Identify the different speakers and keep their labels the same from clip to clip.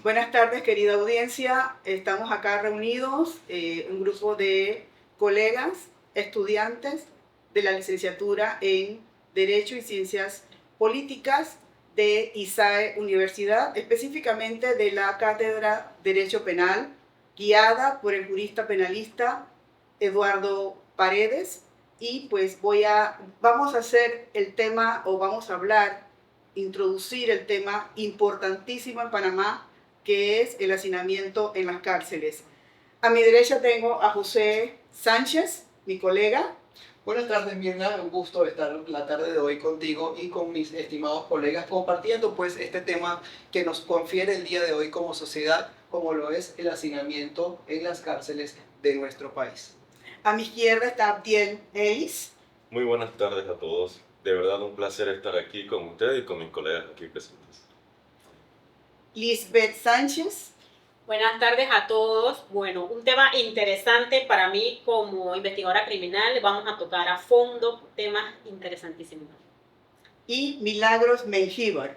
Speaker 1: Buenas tardes, querida audiencia. Estamos acá reunidos, un grupo de colegas, estudiantes de la licenciatura en Derecho y Ciencias Políticas de ISAE Universidad, específicamente de la Cátedra Derecho Penal, guiada por el jurista penalista Eduardo Paredes. Y pues vamos a hacer el tema, o vamos a introducir el tema importantísimo en Panamá, que es el hacinamiento en las cárceles. A mi derecha tengo a José Sánchez, mi colega.
Speaker 2: Buenas tardes, Mirna. Un gusto estar la tarde de hoy contigo y con mis estimados colegas compartiendo pues este tema que nos confiere el día de hoy como sociedad, como lo es el hacinamiento en las cárceles de nuestro país.
Speaker 1: A mi izquierda está Abdiel Ellis.
Speaker 3: Muy buenas tardes a todos. De verdad un placer estar aquí con ustedes y con mis colegas aquí presentes.
Speaker 1: Lisbeth Sánchez.
Speaker 4: Buenas tardes a todos. Bueno, un tema interesante para mí como investigadora criminal. Vamos a tocar a fondo temas interesantísimos.
Speaker 1: Y Milagros Mengíbar.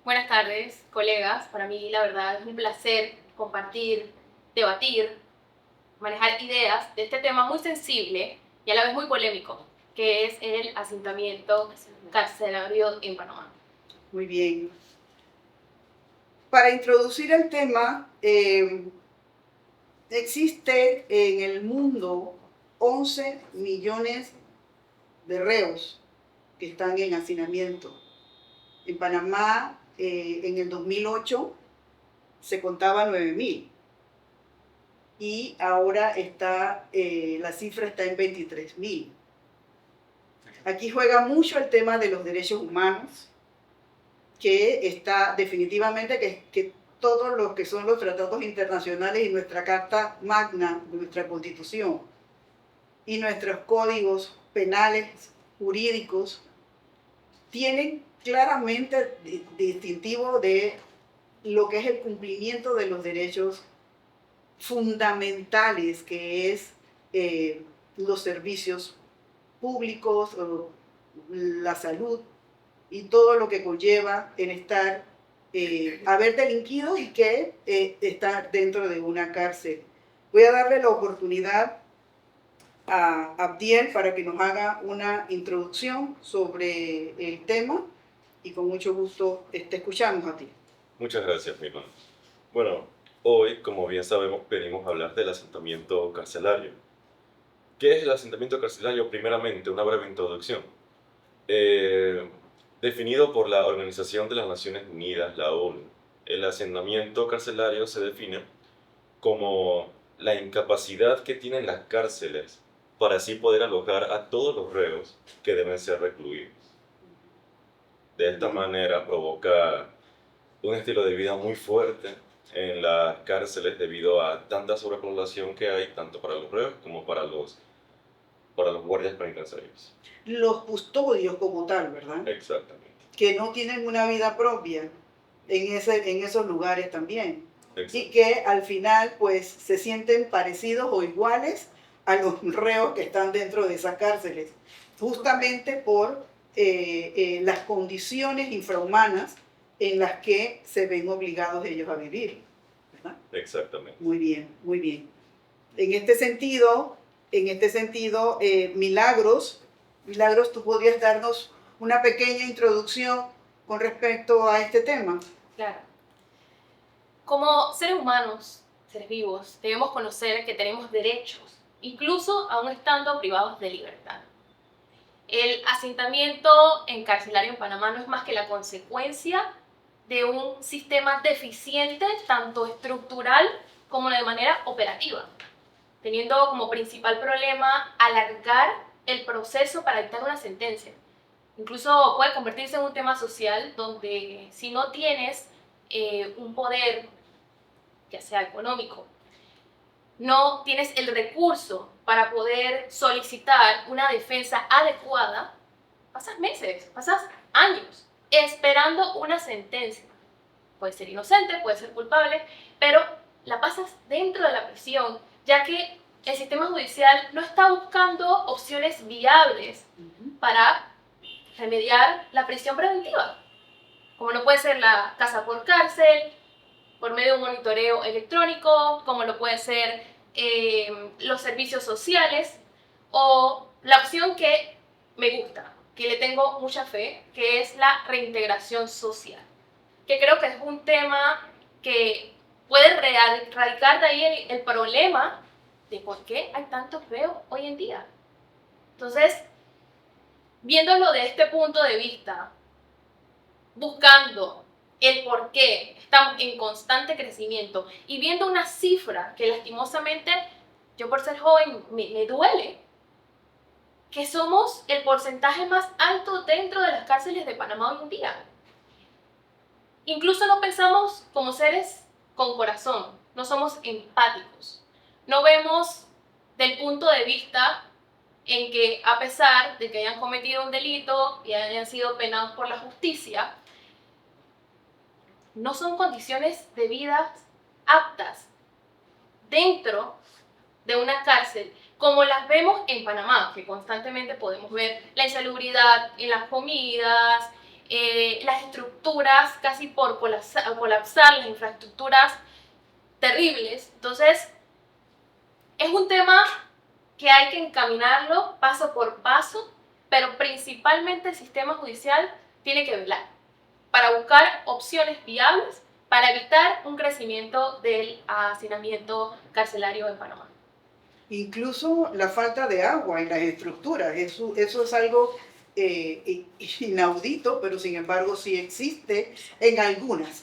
Speaker 5: Buenas tardes, colegas. Para mí, la verdad, es un placer compartir, debatir, manejar ideas de este tema muy sensible y a la vez muy polémico, que es el asentamiento carcelario en Panamá.
Speaker 1: Muy bien. Para introducir el tema, existe en el mundo 11 millones de reos que están en hacinamiento. En Panamá, en el 2008, se contaban 9.000. Y ahora la cifra está en 23.000. Aquí juega mucho el tema de los derechos humanos, que está definitivamente que todos los que son los tratados internacionales y nuestra Carta Magna, nuestra Constitución y nuestros códigos penales, jurídicos, tienen claramente distintivo de lo que es el cumplimiento de los derechos fundamentales, que es los servicios públicos, la salud y todo lo que conlleva en haber delinquido y que estar dentro de una cárcel. Voy a darle la oportunidad a Abdiel para que nos haga una introducción sobre el tema y con mucho gusto te escuchamos a ti.
Speaker 3: Muchas gracias, Mirna. Bueno, hoy, como bien sabemos, venimos a hablar del asentamiento carcelario. ¿Qué es el asentamiento carcelario? Primeramente, una breve introducción. Definido por la Organización de las Naciones Unidas, la ONU, el asentamiento carcelario se define como la incapacidad que tienen las cárceles para así poder alojar a todos los reos que deben ser recluidos. De esta manera provoca un estilo de vida muy fuerte en las cárceles debido a tanta sobrepoblación que hay, tanto para los reos como para los guardias penitenciarios.
Speaker 1: Los custodios como tal, ¿verdad?
Speaker 3: Exactamente.
Speaker 1: Que no tienen una vida propia en esos lugares también.
Speaker 3: Exacto.
Speaker 1: Y que al final pues se sienten parecidos o iguales a los reos que están dentro de esas cárceles, justamente por las condiciones infrahumanas en las que se ven obligados ellos a vivir, ¿verdad?
Speaker 3: Exactamente.
Speaker 1: Muy bien, muy bien. En este sentido, Milagros, ¿tú podrías darnos una pequeña introducción con respecto a este tema?
Speaker 5: Claro. Como seres humanos, seres vivos, debemos conocer que tenemos derechos, incluso aún estando privados de libertad. El asentamiento carcelario en Panamá no es más que la consecuencia de un sistema deficiente, tanto estructural como de manera operativa, teniendo como principal problema alargar el proceso para dictar una sentencia. Incluso puede convertirse en un tema social donde si no tienes un poder, ya sea económico, no tienes el recurso para poder solicitar una defensa adecuada, pasas meses, pasas años esperando una sentencia. Puede ser inocente, puede ser culpable, pero la pasas dentro de la prisión, ya que el sistema judicial no está buscando opciones viables para remediar la prisión preventiva, como no puede ser la casa por cárcel, por medio de un monitoreo electrónico, como lo puede ser los servicios sociales, o la opción que me gusta, que le tengo mucha fe, que es la reintegración social, que creo que es un tema que puede radicar de ahí el problema de por qué hay tantos reos hoy en día. Entonces, viéndolo de este punto de vista, buscando el por qué estamos en constante crecimiento y viendo una cifra que lastimosamente, yo por ser joven me duele, que somos el porcentaje más alto dentro de las cárceles de Panamá hoy en día. Incluso no pensamos como seres con corazón, no somos empáticos, no vemos del punto de vista en que a pesar de que hayan cometido un delito y hayan sido penados por la justicia, no son condiciones de vida aptas dentro de una cárcel, como las vemos en Panamá, que constantemente podemos ver la insalubridad en las comidas, las estructuras casi por colapsar, las infraestructuras terribles. Entonces, es un tema que hay que encaminarlo paso por paso, pero principalmente el sistema judicial tiene que velar para buscar opciones viables para evitar un crecimiento del hacinamiento carcelario en Panamá.
Speaker 1: Incluso la falta de agua en las estructuras, eso es algo inaudito, pero sin embargo sí existe en algunas.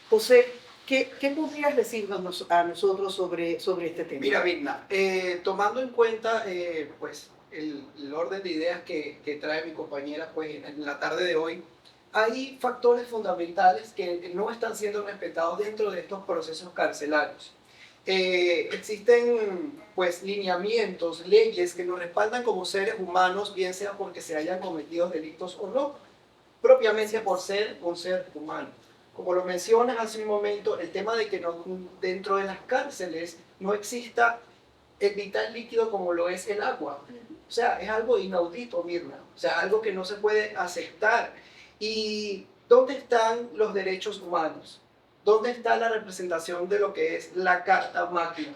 Speaker 1: José, ¿qué podrías decirnos a nosotros sobre este tema?
Speaker 2: Mira, Vigna, tomando en cuenta pues el orden de ideas que trae mi compañera pues, en la tarde de hoy, hay factores fundamentales que no están siendo respetados dentro de estos procesos carcelarios. Existen pues lineamientos, leyes que nos respaldan como seres humanos, bien sea porque se hayan cometido delitos o no, propiamente por ser un ser humano. Como lo mencionas hace un momento, el tema de que dentro de las cárceles no exista el vital líquido como lo es el agua. O sea, es algo inaudito, Mirna. O sea, algo que no se puede aceptar. ¿Y dónde están los derechos humanos? ¿Dónde está la representación de lo que es la Carta Magna?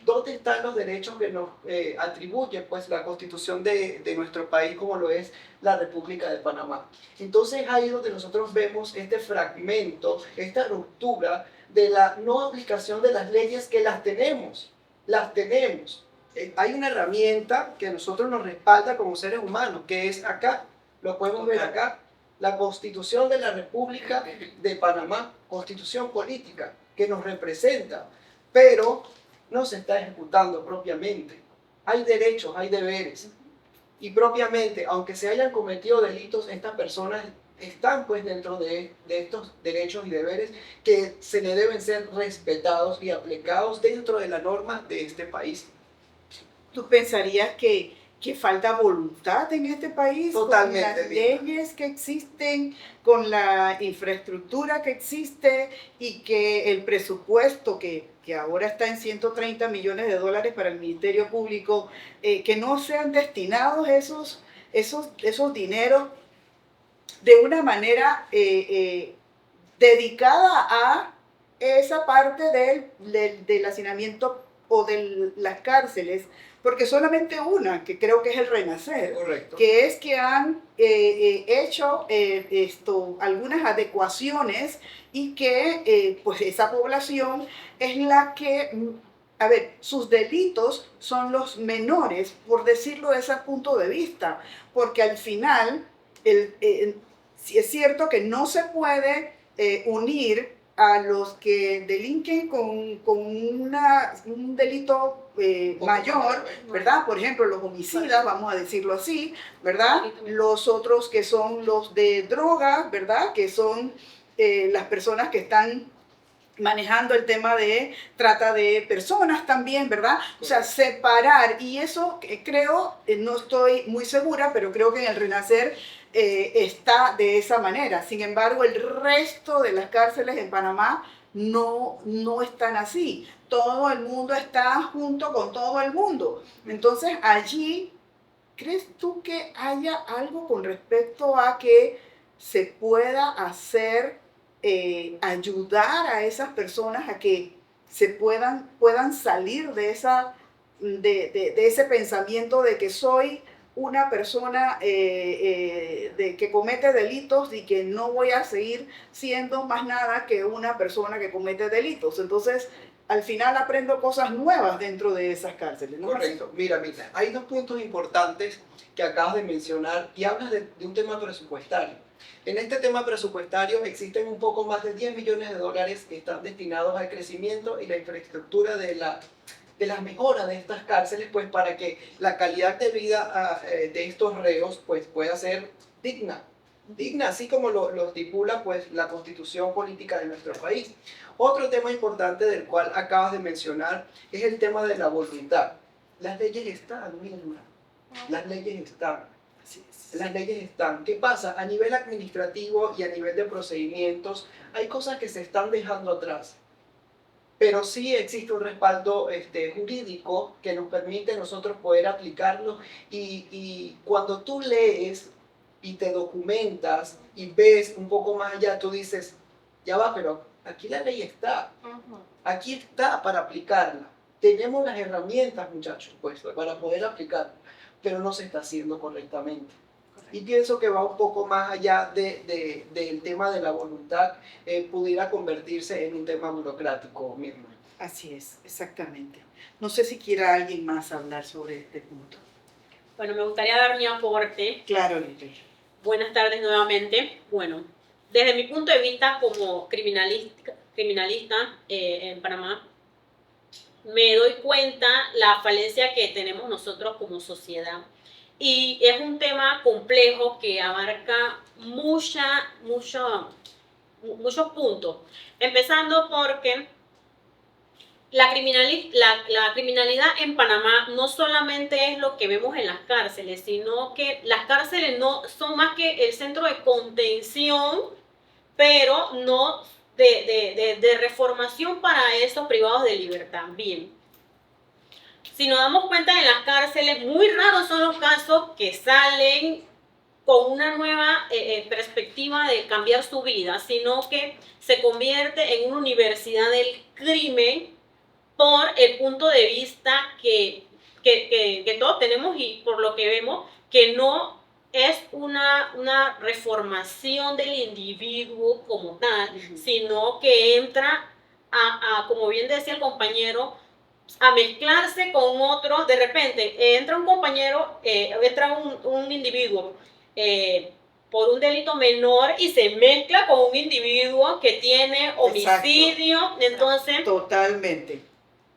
Speaker 2: ¿Dónde están los derechos que nos atribuye pues, la Constitución de nuestro país, como lo es la República de Panamá? Entonces ahí es donde nosotros vemos este fragmento, esta ruptura de la no aplicación de las leyes que las tenemos. Hay una herramienta que a nosotros nos respalda como seres humanos, que es acá, lo podemos ver acá, la Constitución de la República de Panamá, constitución política que nos representa, pero no se está ejecutando propiamente. Hay derechos, hay deberes, y propiamente, aunque se hayan cometido delitos, estas personas están pues dentro de estos derechos y deberes que se le deben ser respetados y aplicados dentro de la norma de este país.
Speaker 1: ¿Tú pensarías que falta voluntad en este país?
Speaker 2: Totalmente,
Speaker 1: con las leyes que existen, con la infraestructura que existe y que el presupuesto que ahora está en 130 millones de dólares para el Ministerio Público, que no sean destinados esos dineros de una manera dedicada a esa parte del hacinamiento o de las cárceles, porque solamente una, que creo que es el Renacer,
Speaker 2: correcto,
Speaker 1: que es que han hecho algunas adecuaciones y que pues esa población es la que, a ver, sus delitos son los menores, por decirlo de ese punto de vista, porque al final sí es cierto que no se puede unir a los que delinquen con un delito mayor, ¿verdad? Por ejemplo, los homicidas, vamos a decirlo así, ¿verdad? Los otros que son los de droga, ¿verdad? Que son las personas que están manejando el tema de trata de personas también, ¿verdad? O sea, separar, y eso creo, no estoy muy segura, pero creo que en el Renacer está de esa manera. Sin embargo, el resto de las cárceles en Panamá no están así. Todo el mundo está junto con todo el mundo. Entonces, allí, ¿crees tú que haya algo con respecto a que se pueda hacer ayudar a esas personas a que puedan salir de ese pensamiento de que soy una persona que comete delitos y que no voy a seguir siendo más nada que una persona que comete delitos. Entonces, al final aprendo cosas nuevas dentro de esas cárceles, ¿no?
Speaker 2: Correcto. Mira, hay dos puntos importantes que acabas de mencionar y hablas de un tema presupuestario. En este tema presupuestario existen un poco más de 10 millones de dólares que están destinados al crecimiento y la infraestructura de las mejoras de estas cárceles, pues para que la calidad de vida de estos reos pues pueda ser digna, así como lo estipula pues la constitución política de nuestro país. Otro tema importante del cual acabas de mencionar es el tema de la voluntad. Las leyes están, Milma, las leyes están. Las leyes están. ¿Qué pasa? A nivel administrativo y a nivel de procedimientos hay cosas que se están dejando atrás. Pero sí existe un respaldo jurídico que nos permite nosotros poder aplicarlo y cuando tú lees y te documentas y ves un poco más allá, tú dices, ya va, pero aquí la ley está, aquí está para aplicarla. Tenemos las herramientas, muchachos, pues, para poder aplicarla, pero no se está haciendo correctamente. Y pienso que va un poco más allá del tema de la voluntad, pudiera convertirse en un tema burocrático mismo.
Speaker 1: Así es, exactamente. No sé si quiera alguien más hablar sobre este punto.
Speaker 4: Bueno, me gustaría dar mi aporte.
Speaker 1: Claro, Lili.
Speaker 4: Buenas tardes nuevamente. Bueno, desde mi punto de vista como criminalista en Panamá, me doy cuenta la falencia que tenemos nosotros como sociedad. Y es un tema complejo que abarca muchos puntos. Empezando porque la criminalidad en Panamá no solamente es lo que vemos en las cárceles, sino que las cárceles no son más que el centro de contención, pero no de reformación para esos privados de libertad. Bien. Si nos damos cuenta, en las cárceles muy raros son los casos que salen con una nueva perspectiva de cambiar su vida, sino que se convierte en una universidad del crimen por el punto de vista que todos tenemos y por lo que vemos, que no es una reformación del individuo como tal, sino que entra como bien decía el compañero, a mezclarse con otros. De repente entra un compañero, entra un individuo por un delito menor y se mezcla con un individuo que tiene homicidio. Exacto. Entonces,
Speaker 1: totalmente.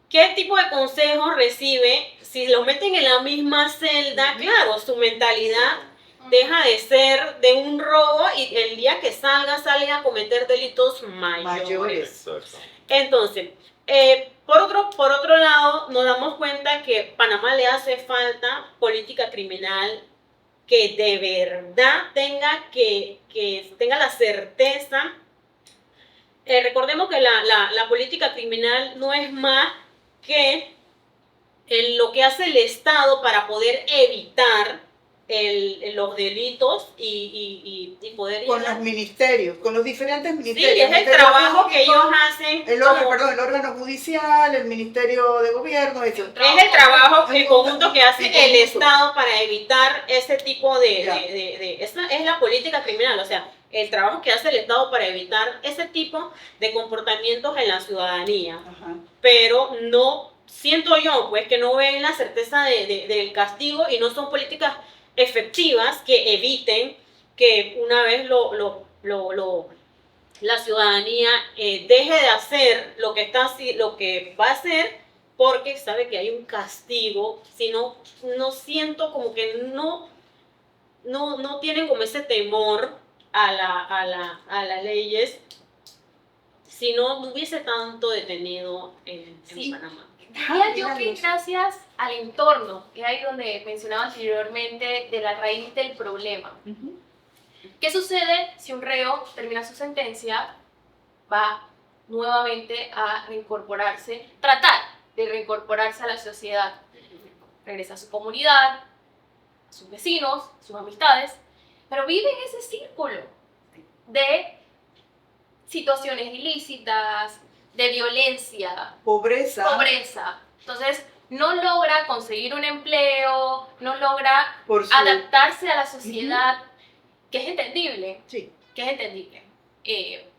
Speaker 4: ¿Qué tipo de consejos recibe? Si lo meten en la misma celda, claro, su mentalidad deja de ser de un robo y el día que sale a cometer delitos mayores. Entonces, por otro lado, nos damos cuenta que Panamá le hace falta política criminal que de verdad tenga la certeza. Recordemos que la política criminal no es más que lo que hace el Estado para poder evitar los delitos y poder...
Speaker 1: Con los ministerios, con los diferentes ministerios.
Speaker 4: Sí, es el trabajo que ellos hacen.
Speaker 1: El órgano judicial, el Ministerio de Gobierno. Es el
Speaker 4: trabajo en conjunto que hace el Estado para evitar ese tipo esa es la política criminal, o sea, el trabajo que hace el Estado para evitar ese tipo de comportamientos en la ciudadanía. Ajá. Pero no, siento yo, pues, que no ven la certeza del castigo y no son políticas efectivas que eviten que una vez la ciudadanía deje de hacer lo que va a hacer porque sabe que hay un castigo. Si no siento como que no tienen como ese temor a las leyes, si no hubiese tanto detenido en Panamá.
Speaker 5: Yo que gracias al entorno, que es ahí donde mencionaba anteriormente, de la raíz del problema. ¿Qué sucede si un reo termina su sentencia, va nuevamente a reincorporarse, tratar de reincorporarse a la sociedad? Regresa a su comunidad, a sus vecinos, sus amistades, pero vive en ese círculo de situaciones ilícitas, de violencia,
Speaker 1: Pobreza,
Speaker 5: pobreza. Entonces, no logra conseguir un empleo, no logra
Speaker 1: por su...
Speaker 5: adaptarse a la sociedad, que es entendible,
Speaker 1: Sí.
Speaker 5: que es entendible.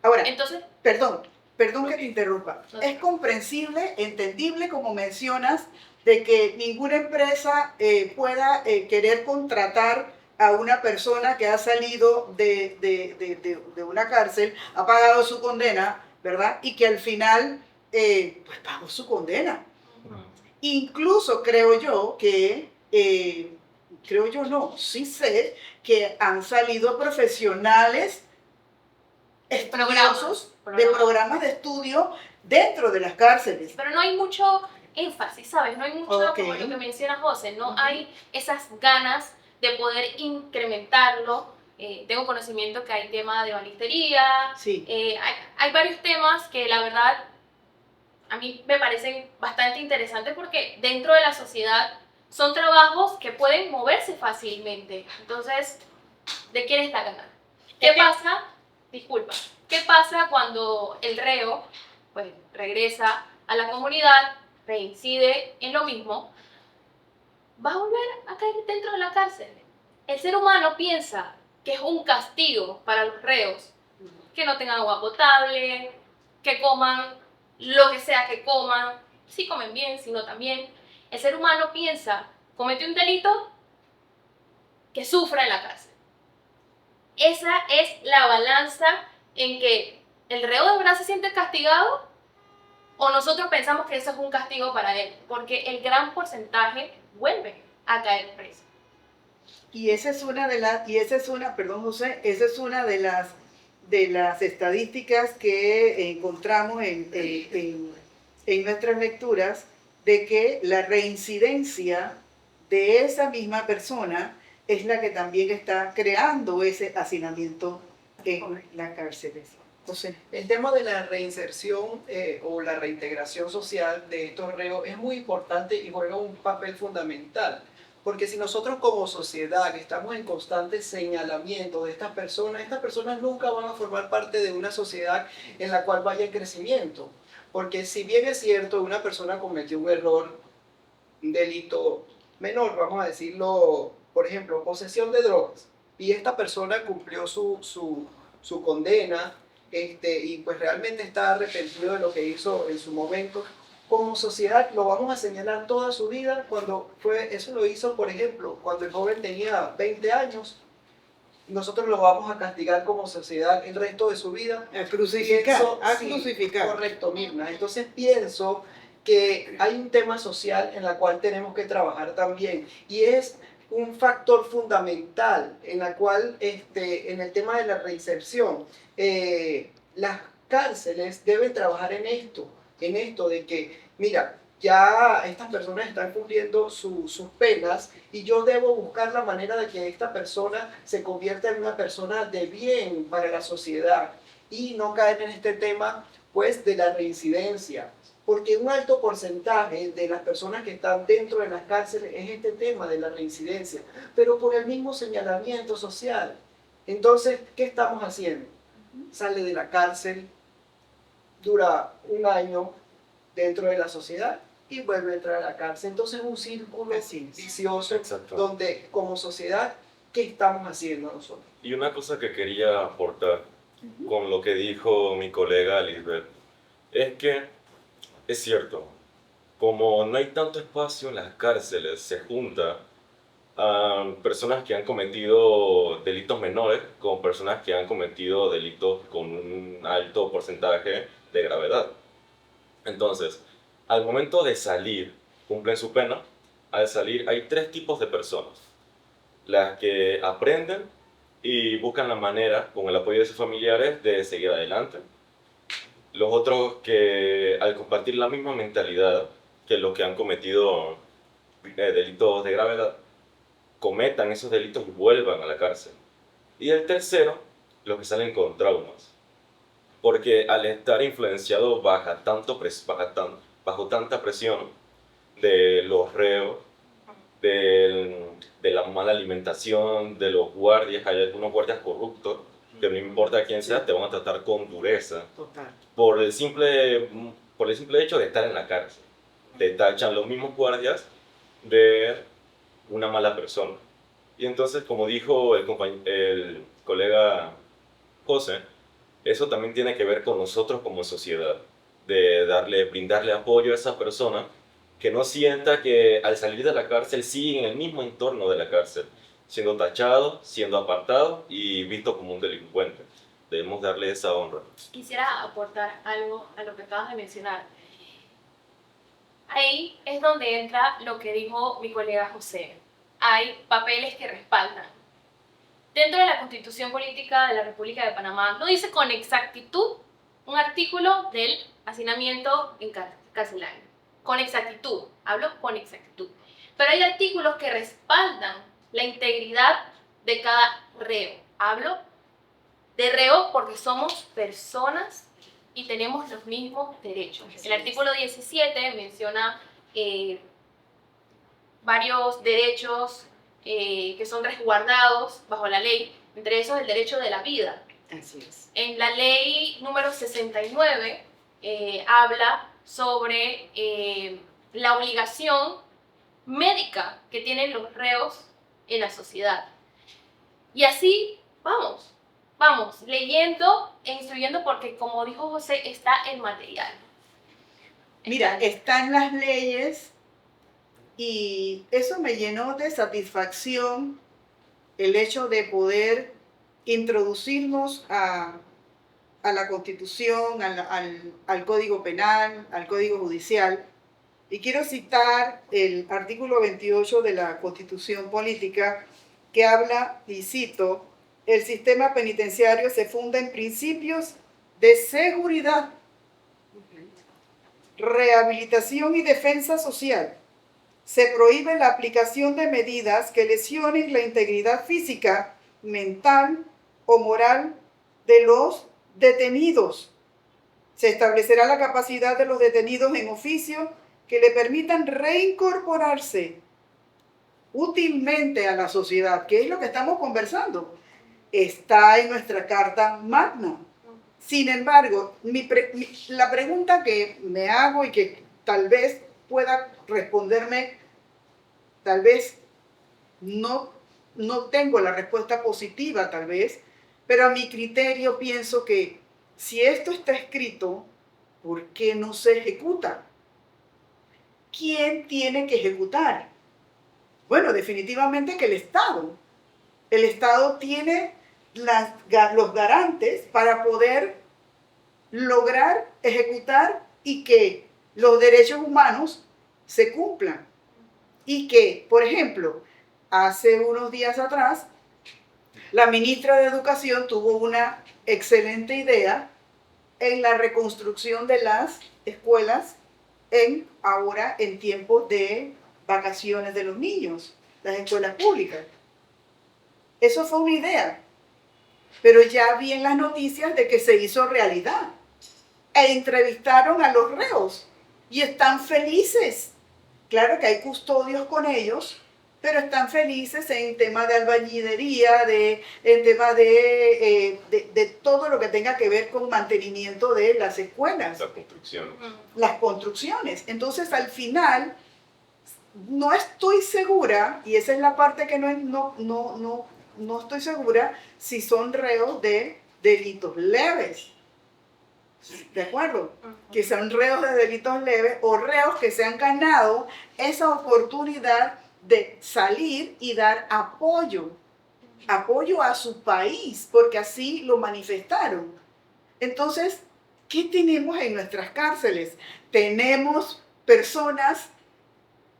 Speaker 1: Ahora,
Speaker 5: Entonces,
Speaker 1: perdón que te interrumpa.
Speaker 5: No.
Speaker 1: Es comprensible, entendible, como mencionas, de que ninguna empresa pueda querer contratar a una persona que ha salido de una cárcel, ha pagado su condena, ¿verdad? Y que al final, pues pagó su condena. Incluso creo yo que, sí sé que han salido profesionales estudiosos de programas de estudio dentro de las cárceles.
Speaker 5: pero no hay mucho énfasis, ¿sabes? No hay mucho,
Speaker 1: Ok.
Speaker 5: como lo que menciona José, no
Speaker 1: Ujú.
Speaker 5: hay esas ganas de poder incrementarlo. Tengo conocimiento que hay tema de banistería,
Speaker 1: Sí.
Speaker 5: hay varios temas que la verdad a mí me parecen bastante interesantes porque dentro de la sociedad son trabajos que pueden moverse fácilmente. Entonces, ¿de quién está ganando? ¿Qué pasa? Disculpa. ¿Qué pasa cuando el reo pues regresa a la comunidad, reincide en lo mismo? Va a volver a caer dentro de la cárcel. El ser humano piensa que es un castigo para los reos, que no tengan agua potable, que coman lo que sea que coman, si comen bien, si no también. El ser humano piensa, comete un delito, que sufra en la cárcel. Esa es la balanza en que el reo de verdad se siente castigado o nosotros pensamos que eso es un castigo para él, porque el gran porcentaje vuelve a caer preso.
Speaker 1: Y esa es una perdón José, esa es una de las estadísticas que encontramos en nuestras lecturas, de que la reincidencia de esa misma persona es la que también está creando ese hacinamiento en las cárceles. José.
Speaker 2: El tema de la reinserción o la reintegración social de estos reos es muy importante y juega un papel fundamental. Porque si nosotros como sociedad estamos en constante señalamiento de estas personas nunca van a formar parte de una sociedad en la cual vaya en crecimiento. Porque si bien es cierto, una persona cometió un error, un delito menor, vamos a decirlo, por ejemplo, posesión de drogas, y esta persona cumplió su condena, y pues realmente está arrepentido de lo que hizo en su momento, como sociedad lo vamos a señalar toda su vida cuando eso lo hizo, por ejemplo, cuando el joven tenía 20 años, nosotros lo vamos a castigar como sociedad el resto de su vida.
Speaker 1: A crucificar,
Speaker 2: Sí,
Speaker 1: crucificar.
Speaker 2: correcto, Mirna. Entonces pienso que hay un tema social en el cual tenemos que trabajar también, y es un factor fundamental en la cual, en el tema de la reinserción, las cárceles deben trabajar en esto de que, mira, ya estas personas están cumpliendo sus penas y yo debo buscar la manera de que esta persona se convierta en una persona de bien para la sociedad y no caer en este tema, pues, de la reincidencia. Porque un alto porcentaje de las personas que están dentro de las cárceles es este tema de la reincidencia, pero por el mismo señalamiento social. Entonces, ¿qué estamos haciendo? Sale de la cárcel, dura un año dentro de la sociedad y vuelve a entrar a la cárcel. Entonces es un círculo vicioso.
Speaker 3: Exacto.
Speaker 2: Donde como sociedad, ¿qué estamos haciendo nosotros?
Speaker 3: Y una cosa que quería aportar con lo que dijo mi colega Lisbeth es que es cierto, como no hay tanto espacio en las cárceles, se junta a personas que han cometido delitos menores con personas que han cometido delitos con un alto porcentaje de gravedad. Entonces, al momento de salir, cumplen su pena. Al salir hay tres tipos de personas: las que aprenden y buscan la manera, con el apoyo de sus familiares, de seguir adelante; los otros que, al compartir la misma mentalidad que los que han cometido delitos de gravedad, cometan esos delitos y vuelvan a la cárcel; y el tercero, los que salen con traumas, porque al estar influenciado bajo tanta presión de los reos, de la mala alimentación, de los guardias, hay algunos guardias corruptos, que no importa quién sea, te van a tratar con dureza
Speaker 1: Total.
Speaker 3: por el simple hecho de estar en la cárcel. Te tachan los mismos guardias de una mala persona. Y entonces, como dijo el colega José, eso también tiene que ver con nosotros como sociedad, de brindarle apoyo a esa persona que no sienta que al salir de la cárcel sigue en el mismo entorno de la cárcel, siendo tachado, siendo apartado y visto como un delincuente. Debemos darle esa honra.
Speaker 5: Quisiera aportar algo a lo que acabas de mencionar. Ahí es donde entra lo que dijo mi colega José. Hay papeles que respaldan. Dentro de la Constitución Política de la República de Panamá no dice con exactitud un artículo del hacinamiento en carcelario. Con exactitud, hablo con exactitud. Pero hay artículos que respaldan la integridad de cada reo. Hablo de reo porque somos personas y tenemos los mismos derechos. El artículo 17 menciona varios derechos que son resguardados bajo la ley, entre esos el derecho de la vida.
Speaker 1: Así es.
Speaker 5: En la ley número 69 habla sobre la obligación médica que tienen los reos en la sociedad. Y así vamos, leyendo e instruyendo porque, como dijo José, está el material.
Speaker 1: Mira, están las leyes y eso me llenó de satisfacción el hecho de poder introducirnos a la Constitución, al Código Penal, al Código Judicial. Y quiero citar el artículo 28 de la Constitución Política que habla, y cito, el sistema penitenciario se funda en principios de seguridad, rehabilitación y defensa social. Se prohíbe la aplicación de medidas que lesionen la integridad física, mental o moral de los detenidos. Se establecerá la capacidad de los detenidos en oficio que le permitan reincorporarse útilmente a la sociedad, que es lo que estamos conversando. Está en nuestra Carta Magna. Sin embargo, la pregunta que me hago y que tal vez pueda responderme, tal vez no tengo la respuesta positiva, tal vez, pero a mi criterio pienso que si esto está escrito, ¿por qué no se ejecuta? ¿Quién tiene que ejecutar? Bueno, definitivamente que el Estado. El Estado tiene los garantes para poder lograr ejecutar y que los derechos humanos se cumplan. Y que, por ejemplo, hace unos días atrás, la ministra de Educación tuvo una excelente idea en la reconstrucción de las escuelas ahora en tiempos de vacaciones de los niños, las escuelas públicas. Eso fue una idea, pero ya vi en las noticias de que se hizo realidad. E entrevistaron a los reos y están felices. Claro que hay custodios con ellos, pero están felices en tema de albañilería, en tema de todo lo que tenga que ver con mantenimiento de las escuelas.
Speaker 3: La construcción.
Speaker 1: Las construcciones. Entonces, al final, no estoy segura, y esa es la parte que no estoy segura, si son reos de delitos leves. ¿De acuerdo? Que son reos de delitos leves o reos que se han ganado esa oportunidad de salir y dar apoyo a su país, porque así lo manifestaron. Entonces, ¿qué tenemos en nuestras cárceles? Tenemos personas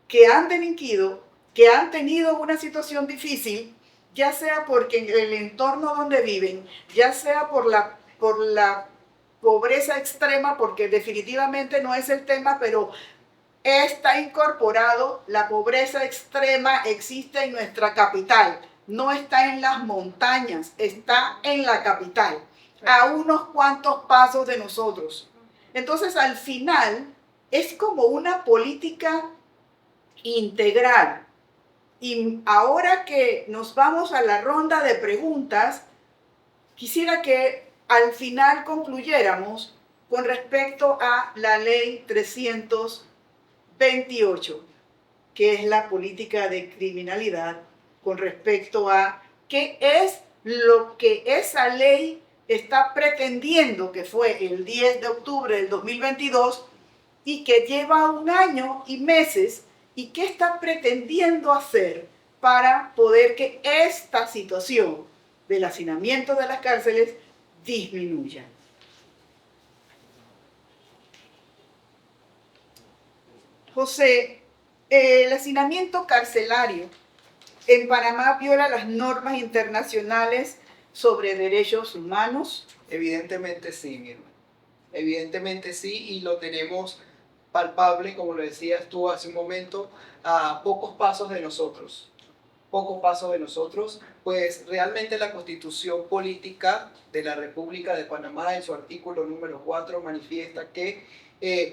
Speaker 1: que han delinquido, que han tenido una situación difícil, ya sea porque en el entorno donde viven, ya sea por la pobreza extrema, porque definitivamente no es el tema, pero está incorporado, la pobreza extrema existe en nuestra capital, no está en las montañas, está en la capital, a unos cuantos pasos de nosotros. Entonces, al final, es como una política integral. Y ahora que nos vamos a la ronda de preguntas, quisiera que al final concluyéramos con respecto a la ley 328, que es la política de criminalidad, con respecto a qué es lo que esa ley está pretendiendo, que fue el 10 de octubre del 2022, y que lleva 1 año y meses, y qué está pretendiendo hacer para poder que esta situación del hacinamiento de las cárceles disminuya. José, el hacinamiento carcelario en Panamá viola las normas internacionales sobre derechos humanos.
Speaker 2: Evidentemente sí, mi hermano. Evidentemente sí, y lo tenemos palpable, como lo decías tú hace un momento, a pocos pasos de nosotros. Pocos pasos de nosotros, pues realmente la Constitución Política de la República de Panamá, en su artículo número 4, manifiesta que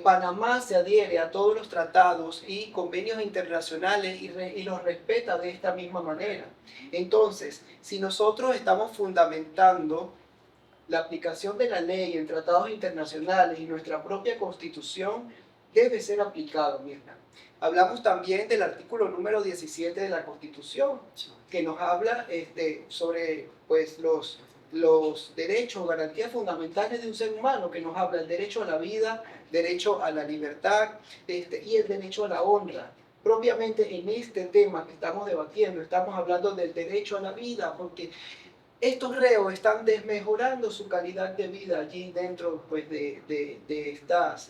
Speaker 2: Panamá se adhiere a todos los tratados y convenios internacionales y los respeta de esta misma manera. Entonces, si nosotros estamos fundamentando la aplicación de la ley en tratados internacionales y nuestra propia Constitución, debe ser aplicado, Mirna. Hablamos también del artículo número 17 de la Constitución, que nos habla sobre pues, los derechos, garantías fundamentales de un ser humano, que nos habla del derecho a la vida, derecho a la libertad y el derecho a la honra. Propiamente en este tema que estamos debatiendo, estamos hablando del derecho a la vida, porque estos reos están desmejorando su calidad de vida allí dentro pues, de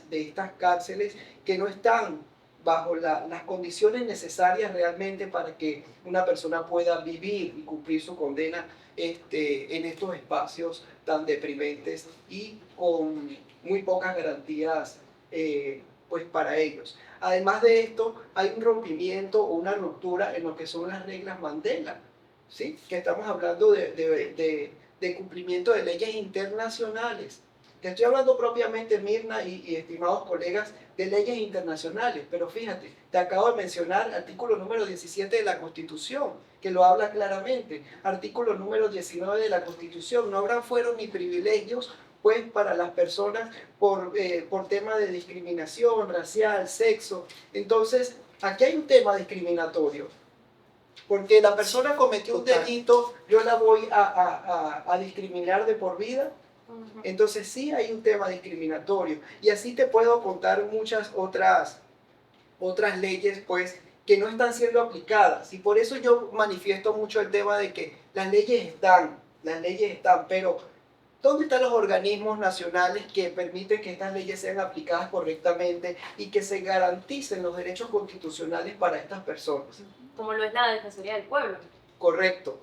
Speaker 2: estas cárceles que no están bajo las condiciones necesarias realmente para que una persona pueda vivir y cumplir su condena en estos espacios tan deprimentes y con muy pocas garantías pues para ellos. Además de esto, hay un rompimiento o una ruptura en lo que son las reglas Mandela, ¿sí? Que estamos hablando de cumplimiento de leyes internacionales. Te estoy hablando propiamente, Mirna y estimados colegas, de leyes internacionales, pero fíjate, te acabo de mencionar artículo número 17 de la Constitución, que lo habla claramente. Artículo número 19 de la Constitución, no habrán fueros ni privilegios pues para las personas por tema de discriminación racial, sexo. Entonces, aquí hay un tema discriminatorio. Porque la persona cometió un delito, yo la voy a discriminar de por vida. Entonces sí hay un tema discriminatorio. Y así te puedo contar muchas otras leyes pues que no están siendo aplicadas. Y por eso yo manifiesto mucho el tema de que las leyes están, pero ¿dónde están los organismos nacionales que permiten que estas leyes sean aplicadas correctamente y que se garanticen los derechos constitucionales para estas personas?
Speaker 5: Como lo es la Defensoría del Pueblo.
Speaker 2: Correcto,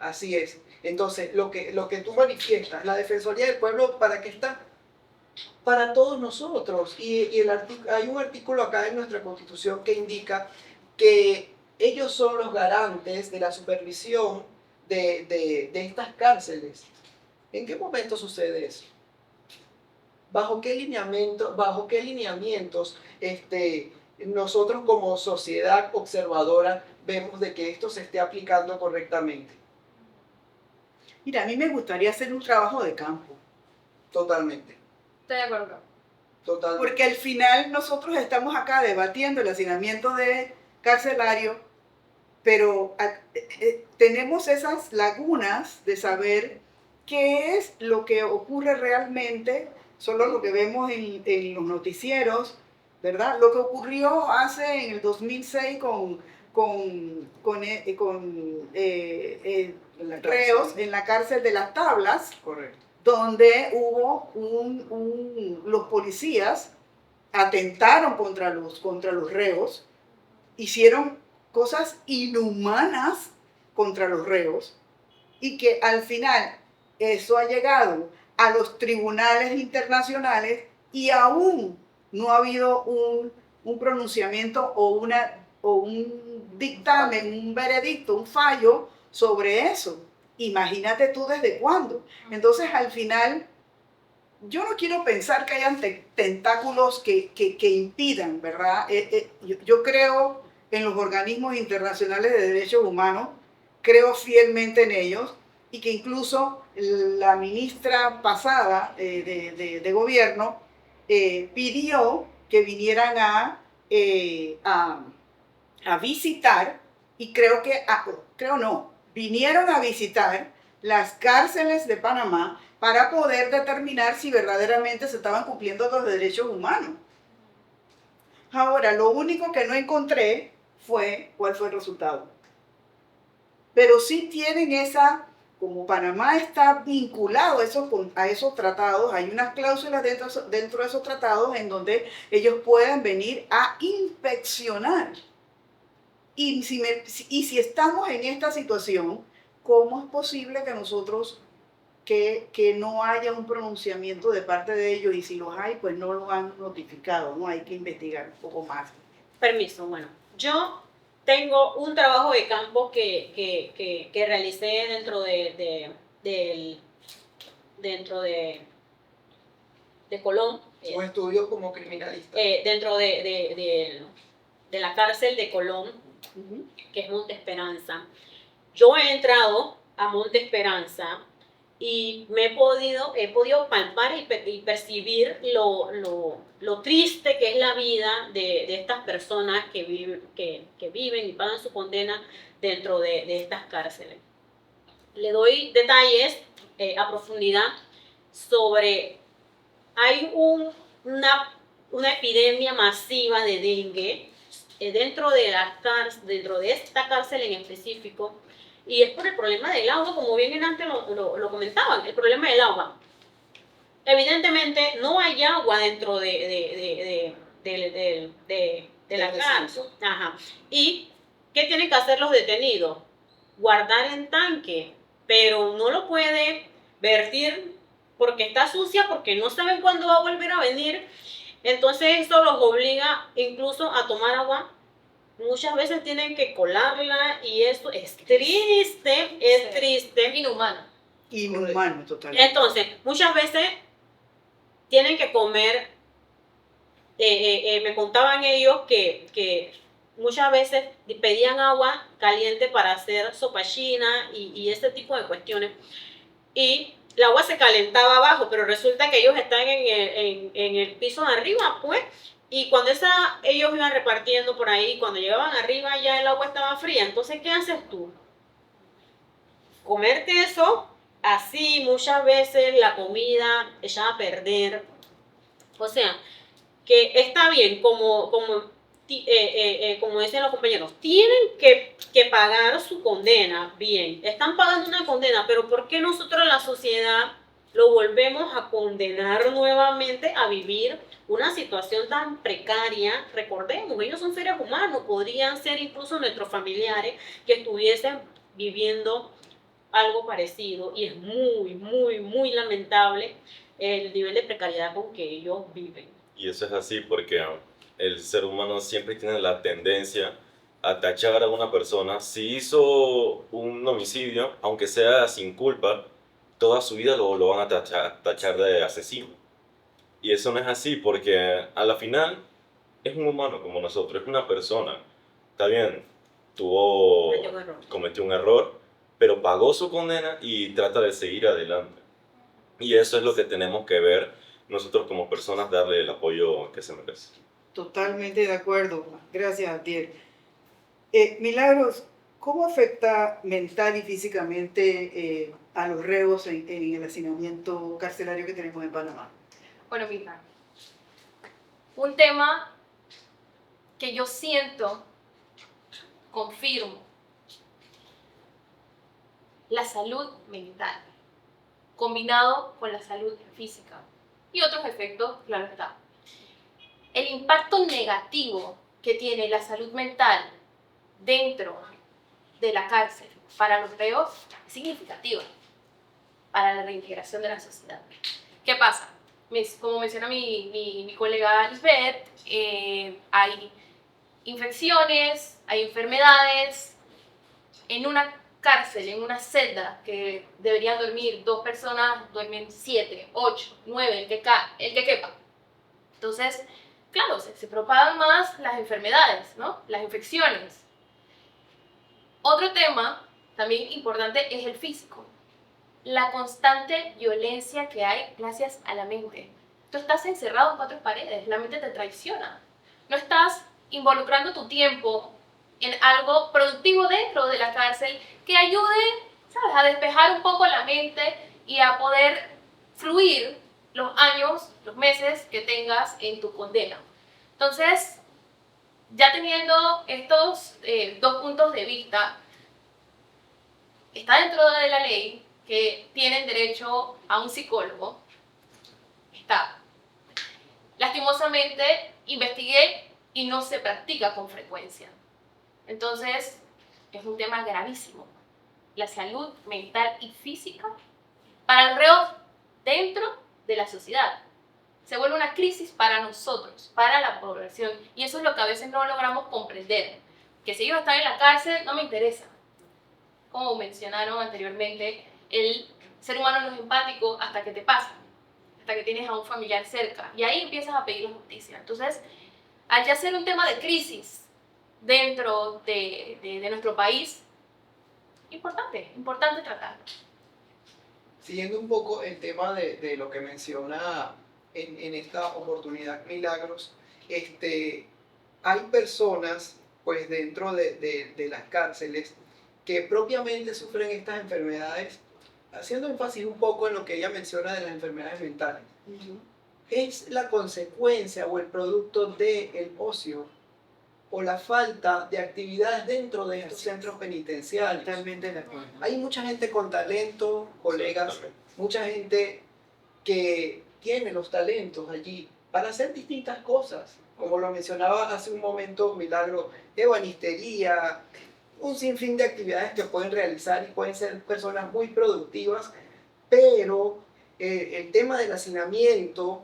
Speaker 2: así es. Entonces, lo que tú manifiestas, la Defensoría del Pueblo, ¿para qué está? Para todos nosotros. Y hay un artículo acá en nuestra Constitución que indica que ellos son los garantes de la supervisión de estas cárceles. ¿En qué momento sucede eso? ¿Bajo qué lineamientos nosotros como sociedad observadora vemos de que esto se esté aplicando correctamente?
Speaker 1: Mira, a mí me gustaría hacer un trabajo de campo.
Speaker 2: Totalmente.
Speaker 5: Estoy de acuerdo.
Speaker 2: Totalmente.
Speaker 1: Porque al final nosotros estamos acá debatiendo el hacinamiento carcelario, pero tenemos esas lagunas de saber qué es lo que ocurre realmente, solo lo que vemos en los noticieros, ¿verdad? Lo que ocurrió en el 2006 con reos en la cárcel de Las Tablas.
Speaker 2: Correcto.
Speaker 1: Donde hubo los policías atentaron contra los reos, hicieron cosas inhumanas contra los reos, y que al final eso ha llegado a los tribunales internacionales y aún no ha habido un pronunciamiento o un dictamen, un veredicto, un fallo sobre eso. Imagínate tú desde cuándo. Entonces, al final, yo no quiero pensar que hayan tentáculos que impidan, ¿verdad? Yo creo en los organismos internacionales de derechos humanos, creo fielmente en ellos, y que incluso la ministra pasada de gobierno pidió que vinieran a visitar, y vinieron a visitar las cárceles de Panamá para poder determinar si verdaderamente se estaban cumpliendo los derechos humanos. Ahora, lo único que no encontré fue cuál fue el resultado. Pero sí tienen como Panamá está vinculado a esos tratados, hay unas cláusulas dentro de esos tratados en donde ellos pueden venir a inspeccionar. Y si estamos en esta situación, ¿cómo es posible que nosotros, que no haya un pronunciamiento de parte de ellos? Y si los hay, pues no lo han notificado, ¿no? Hay que investigar un poco más.
Speaker 4: Permiso, bueno, yo tengo un trabajo de campo que realicé dentro de Colón.
Speaker 2: Un estudio como criminalista.
Speaker 4: Dentro de la cárcel de Colón, que es Monte Esperanza. Yo he entrado a Monte Esperanza y he podido palpar y percibir lo triste que es la vida de estas personas que viven y pagan su condena dentro de estas cárceles. Le doy detalles a profundidad sobre, hay una epidemia masiva de dengue dentro de esta cárcel en específico, y es por el problema del agua, como bien antes lo comentaban, el problema del agua. Evidentemente no hay agua dentro de la cárcel. Ajá. ¿Y qué tienen que hacer los detenidos? Guardar en tanque, pero no lo puede vertir porque está sucia, porque no saben cuándo va a volver a venir. Entonces eso los obliga incluso a tomar agua. Muchas veces tienen que colarla y eso es triste, es triste.
Speaker 1: Inhumano, totalmente.
Speaker 4: Entonces, muchas veces tienen que comer, me contaban ellos que muchas veces pedían agua caliente para hacer sopa china y ese tipo de cuestiones. Y el agua se calentaba abajo, pero resulta que ellos están en el piso de arriba, pues. Y cuando ellos iban repartiendo por ahí, cuando llegaban arriba ya el agua estaba fría. Entonces, ¿qué haces tú? Comerte eso, así muchas veces la comida echada a perder. O sea, que está bien, como dicen los compañeros, tienen que pagar su condena, bien, están pagando una condena, pero ¿por qué nosotros la sociedad lo volvemos a condenar nuevamente a vivir una situación tan precaria? Recordemos, ellos son seres humanos, podrían ser incluso nuestros familiares que estuviesen viviendo algo parecido, y es muy, muy, muy lamentable el nivel de precariedad con que ellos viven.
Speaker 3: Y eso es así porque el ser humano siempre tiene la tendencia a tachar a una persona. Si hizo un homicidio, aunque sea sin culpa, toda su vida lo van a tachar de asesino. Y eso no es así porque a la final es un humano como nosotros, es una persona. Está bien, cometió un error, pero pagó su condena y trata de seguir adelante. Y eso es lo que tenemos que ver nosotros como personas, darle el apoyo que se merece.
Speaker 1: Totalmente de acuerdo. Gracias, Atiel. Milagros, ¿cómo afecta mental y físicamente a los reos en el hacinamiento carcelario que tenemos en Panamá?
Speaker 5: Bueno, mira, un tema que yo siento, confirmo, la salud mental, combinado con la salud física y otros efectos, claro está. El impacto negativo que tiene la salud mental dentro de la cárcel para los reos es significativo para la reintegración de la sociedad. ¿Qué pasa? Como menciona mi colega Lisbeth, hay infecciones, hay enfermedades. En una cárcel, en una celda que deberían dormir 2 personas, duermen 7, 8, 9, el que quepa. Entonces, claro, se propagan más las enfermedades, ¿no? Las infecciones. Otro tema también importante es el físico. la constante violencia que hay gracias a la mente. Tú estás encerrado en 4 paredes, la mente te traiciona. No estás involucrando tu tiempo en algo productivo dentro de la cárcel que ayude, ¿sabes?, a despejar un poco la mente y a poder fluir los años, los meses que tengas en tu condena. Entonces, ya teniendo estos 2 puntos de vista, está dentro de la ley que tienen derecho a un psicólogo. Está. Lastimosamente, investigué y no se practica con frecuencia. Entonces, es un tema gravísimo. La salud mental y física para el reo dentro de la sociedad. Se vuelve una crisis para nosotros, para la población. Y eso es lo que a veces no logramos comprender. Que si ellos están en la cárcel, no me interesa. Como mencionaron anteriormente, el ser humano no es empático hasta que te pasa, hasta que tienes a un familiar cerca. Y ahí empiezas a pedir la justicia. Entonces, al ya ser un tema de crisis dentro de nuestro país, importante tratarlo.
Speaker 2: Siguiendo un poco el tema de lo que menciona en esta oportunidad Milagros, hay personas pues dentro de las cárceles que propiamente sufren estas enfermedades, haciendo énfasis un poco en lo que ella menciona de las enfermedades mentales. Es la consecuencia o el producto del ocio o la falta de actividades dentro de estos centros penitenciarios.
Speaker 1: Totalmente de acuerdo.
Speaker 2: Hay mucha gente con talento, colegas, mucha gente que tiene los talentos allí para hacer distintas cosas, como lo mencionaba hace un momento Milagro, ebanistería, un sinfín de actividades que pueden realizar y pueden ser personas muy productivas, pero el tema del hacinamiento,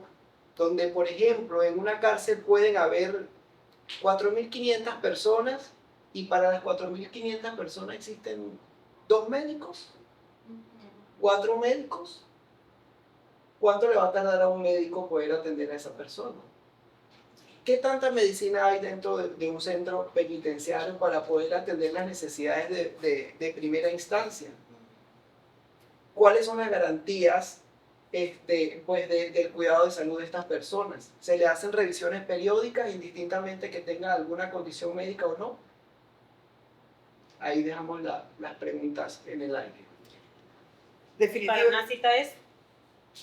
Speaker 2: donde por ejemplo en una cárcel pueden haber 4.500 personas y para las 4.500 personas existen 2 médicos, 4 médicos. ¿Cuánto le va a tardar a un médico poder atender a esa persona? ¿Qué tanta medicina hay dentro de un centro penitenciario para poder atender las necesidades de primera instancia? ¿Cuáles son las garantías pues del cuidado de salud de estas personas? ¿Se le hacen revisiones periódicas indistintamente que tengan alguna condición médica o no? Ahí dejamos las preguntas en el aire.
Speaker 4: Para
Speaker 1: Definitivamente.
Speaker 4: una cita es,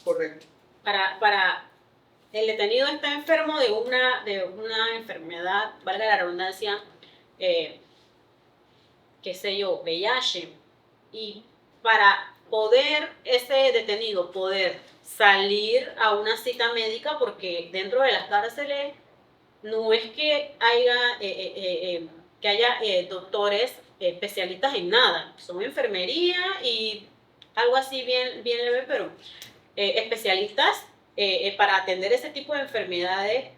Speaker 2: Correcto.
Speaker 4: para el detenido está enfermo de una enfermedad, valga la redundancia, qué sé yo, VIH, y para poder ese detenido poder salir a una cita médica, porque dentro de las cárceles no es que haya doctores especialistas en nada, son enfermería y algo así bien leve, pero especialistas para atender ese tipo de enfermedades,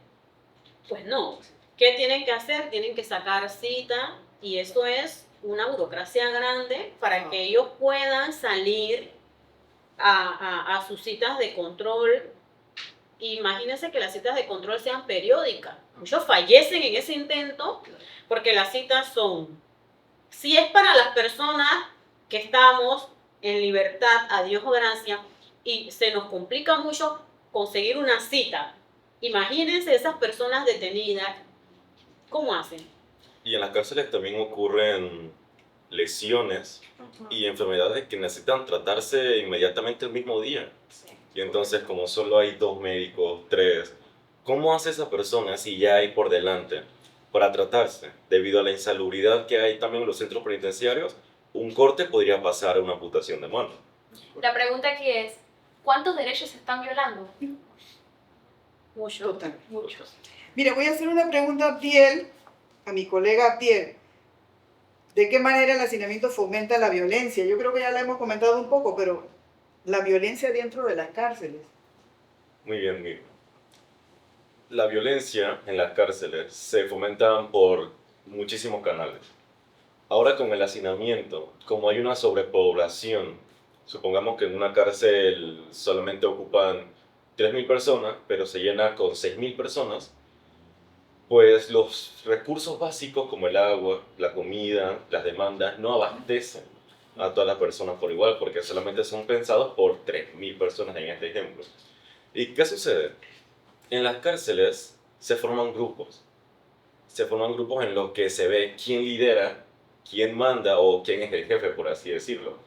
Speaker 4: pues no. ¿Qué tienen que hacer? Tienen que sacar cita y eso es una burocracia grande para que ellos puedan salir a sus citas de control. Imagínense que las citas de control sean periódicas. Muchos fallecen en ese intento porque las citas son, si es para las personas que estamos en libertad, a Dios gracia, y se nos complica mucho conseguir una cita. Imagínense esas personas detenidas, ¿cómo hacen?
Speaker 3: Y en las cárceles también ocurren lesiones y enfermedades que necesitan tratarse inmediatamente el mismo día. Y entonces, como solo hay 2 médicos, 3, ¿cómo hace esa persona si ya hay por delante para tratarse? Debido a la insalubridad que hay también en los centros penitenciarios, un corte podría pasar a una amputación de mano.
Speaker 5: La pregunta aquí es, ¿cuántos derechos se están violando?
Speaker 4: Mucho.
Speaker 1: Total.
Speaker 5: Muchos.
Speaker 1: Mira, voy a hacer una pregunta a Abdiel, a mi colega Abdiel. ¿De qué manera el hacinamiento fomenta la violencia? Yo creo que ya la hemos comentado un poco, pero la violencia dentro de las cárceles.
Speaker 3: Muy bien, Miguel. La violencia en las cárceles se fomenta por muchísimos canales. Ahora con el hacinamiento, como hay una sobrepoblación, supongamos que en una cárcel solamente ocupan 3.000 personas, pero se llena con 6.000 personas, pues los recursos básicos como el agua, la comida, las demandas no abastecen. a todas las personas por igual, porque solamente son pensados por 3.000 personas en este ejemplo. ¿Y qué sucede? En las cárceles se forman grupos. Se forman grupos en los que se ve quién lidera, quién manda o quién es el jefe, por así decirlo.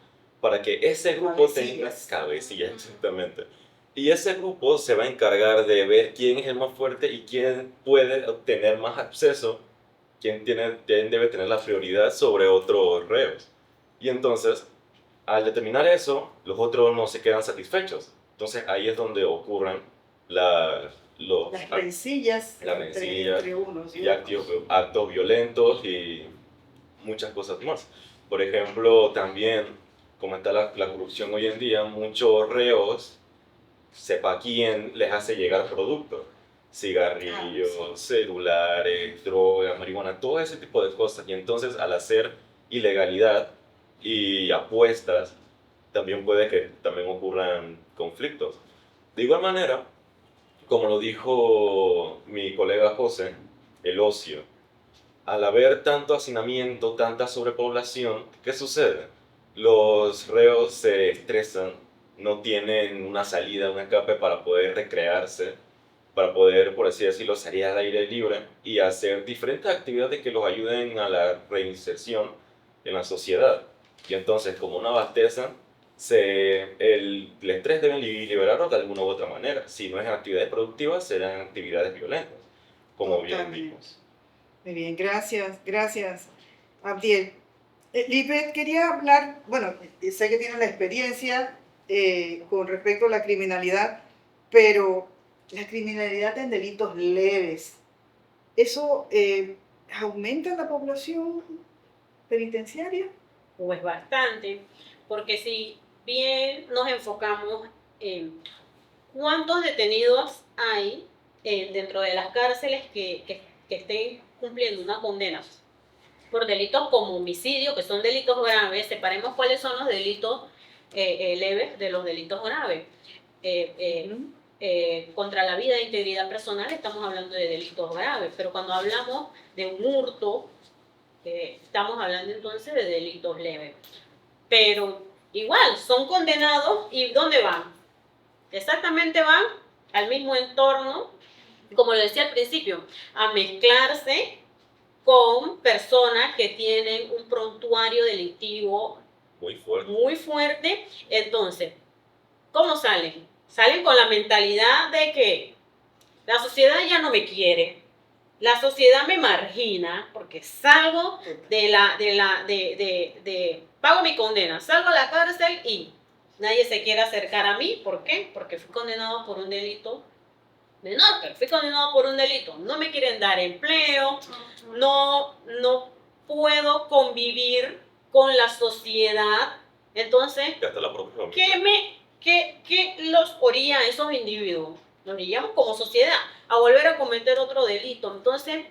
Speaker 3: Para que ese grupo tenga cabecillas, exactamente. Y ese grupo se va a encargar de ver quién es el más fuerte y quién puede obtener más acceso, quién debe tener la prioridad sobre otros reos. Y entonces, al determinar eso, los otros no se quedan satisfechos. Entonces ahí es donde ocurren las
Speaker 1: rencillas
Speaker 3: la
Speaker 1: entre,
Speaker 3: rencilla
Speaker 1: entre unos y
Speaker 3: y actos violentos y muchas cosas más. Por ejemplo, también, como está la corrupción hoy en día, muchos reos, sepa quién les hace llegar productos. Cigarrillos, celulares, drogas, marihuana, todo ese tipo de cosas. Y entonces, al hacer ilegalidad y apuestas, también puede que también ocurran conflictos. De igual manera, como lo dijo mi colega José, el ocio. Al haber tanto hacinamiento, tanta sobrepoblación, ¿qué sucede? Los reos se estresan, no tienen una salida, un escape para poder recrearse, para poder, por así decirlo, salir al aire libre y hacer diferentes actividades que los ayuden a la reinserción en la sociedad. Y entonces, como no abastecen, el estrés deben liberarlo de alguna u otra manera. Si no es en actividades productivas, serán actividades violentas, como bien vimos.
Speaker 1: Muy bien, gracias, Abdiel. Lisbeth, quería hablar, bueno, sé que tiene la experiencia con respecto a la criminalidad, pero la criminalidad en delitos leves, ¿eso aumenta la población penitenciaria?
Speaker 4: Pues bastante, porque si bien nos enfocamos en cuántos detenidos hay dentro de las cárceles que estén cumpliendo una condena por delitos como homicidio, que son delitos graves, separemos cuáles son los delitos leves de los delitos graves. Contra la vida e integridad personal estamos hablando de delitos graves, pero cuando hablamos de un hurto, estamos hablando entonces de delitos leves. Pero igual, son condenados y ¿dónde van? Exactamente van al mismo entorno, como lo decía al principio, a mezclarse con personas que tienen un prontuario delictivo muy fuerte. Entonces, ¿cómo salen? Salen con la mentalidad de que la sociedad ya no me quiere, la sociedad me margina porque salgo pago mi condena, salgo a la cárcel y nadie se quiere acercar a mí. ¿Por qué? Porque fui condenado por un delito menor, pero fui condenado por un delito. No me quieren dar empleo, no puedo convivir con la sociedad. Entonces, ¿qué los orilla a esos individuos? Nos orillamos como sociedad a volver a cometer otro delito. Entonces,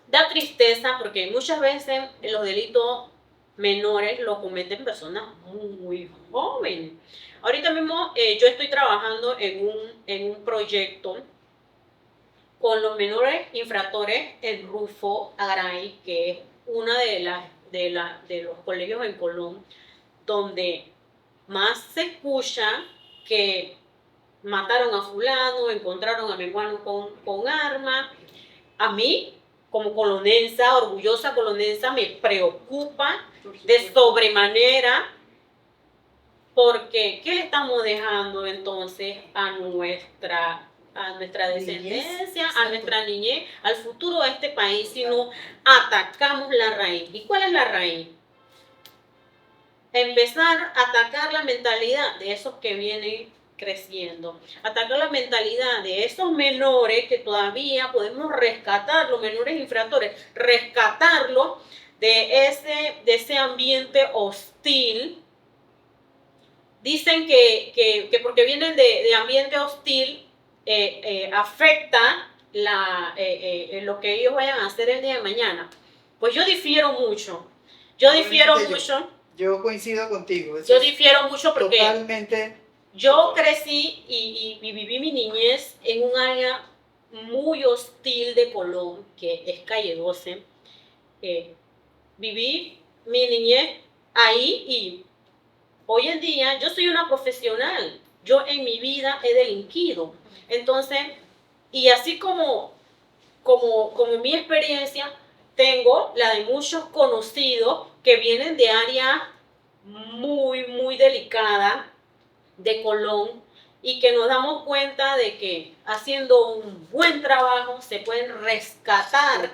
Speaker 4: da tristeza porque muchas veces los delitos menores los cometen personas muy jóvenes. Ahorita mismo yo estoy trabajando en un proyecto con los menores infractores en Rufo Aray, que es una de los colegios en Colón, donde más se escucha que mataron a fulano, encontraron a mi hermano con arma. A mí, como colonense, orgullosa colonense, me preocupa de sobremanera, porque ¿qué le estamos dejando entonces a nuestra descendencia, a nuestra niñez, al futuro de este país, si no atacamos la raíz? ¿Y cuál es la raíz? Empezar a atacar la mentalidad de esos que vienen creciendo, atacar la mentalidad de esos menores que todavía podemos rescatar, los menores infractores, rescatarlos de ese ambiente hostil. Dicen que porque vienen de ambiente hostil, afecta lo que ellos vayan a hacer el día de mañana. Pues yo difiero mucho.
Speaker 1: Yo coincido contigo.
Speaker 4: Yo difiero mucho porque
Speaker 1: totalmente.
Speaker 4: Yo crecí y viví mi niñez en un área muy hostil de Colón, que es Calle 12. Viví mi niñez ahí y hoy en día yo soy una profesional. Yo en mi vida he delinquido. Entonces, y así como mi experiencia, tengo la de muchos conocidos que vienen de áreas muy delicadas de Colón y que nos damos cuenta de que haciendo un buen trabajo se pueden rescatar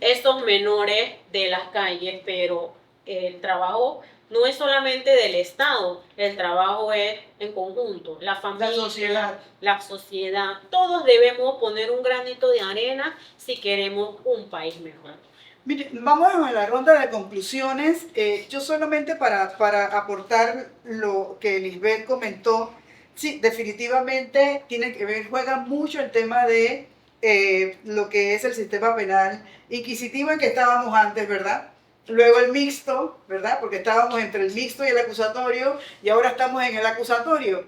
Speaker 4: esos menores de las calles, pero el trabajo no es solamente del Estado, el trabajo es en conjunto, la familia, la sociedad, todos debemos poner un granito de arena si queremos un país mejor.
Speaker 1: Mire, vamos a la ronda de conclusiones. Yo solamente para aportar lo que Lisbeth comentó, sí, definitivamente tiene que ver, juega mucho el tema de lo que es el sistema penal inquisitivo en que estábamos antes, ¿verdad? Luego el mixto, ¿verdad? Porque estábamos entre el mixto y el acusatorio y ahora estamos en el acusatorio.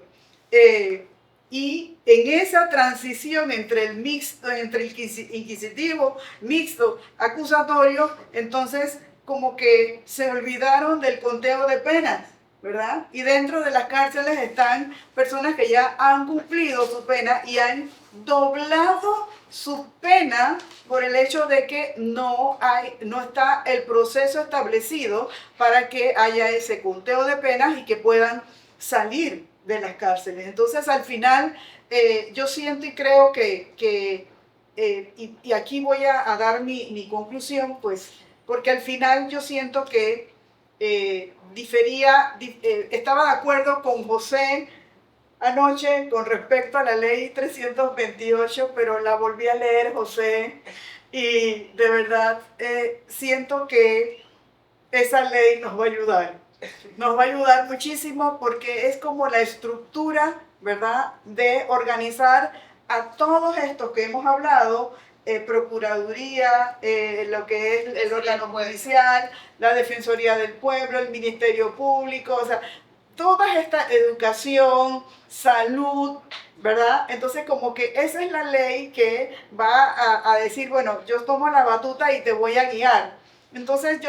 Speaker 1: Y en esa transición entre el mixto, entre el inquisitivo, mixto, acusatorio, entonces como que se olvidaron del conteo de penas, ¿verdad? Y dentro de las cárceles están personas que ya han cumplido su pena y han doblado su pena por el hecho de que no está el proceso establecido para que haya ese conteo de penas y que puedan salir de las cárceles. Entonces, al final, yo siento y creo y aquí voy a dar mi conclusión, pues, porque al final yo siento que estaba de acuerdo con José anoche con respecto a la ley 328, pero la volví a leer, José, y de verdad siento que esa ley nos va a ayudar. Nos va a ayudar muchísimo porque es como la estructura, ¿verdad?, de organizar a todos estos que hemos hablado, Procuraduría, lo que es el órgano judicial, la Defensoría del Pueblo, el Ministerio Público, o sea, toda esta educación, salud, ¿verdad? Entonces como que esa es la ley que va a decir, bueno, yo tomo la batuta y te voy a guiar. Entonces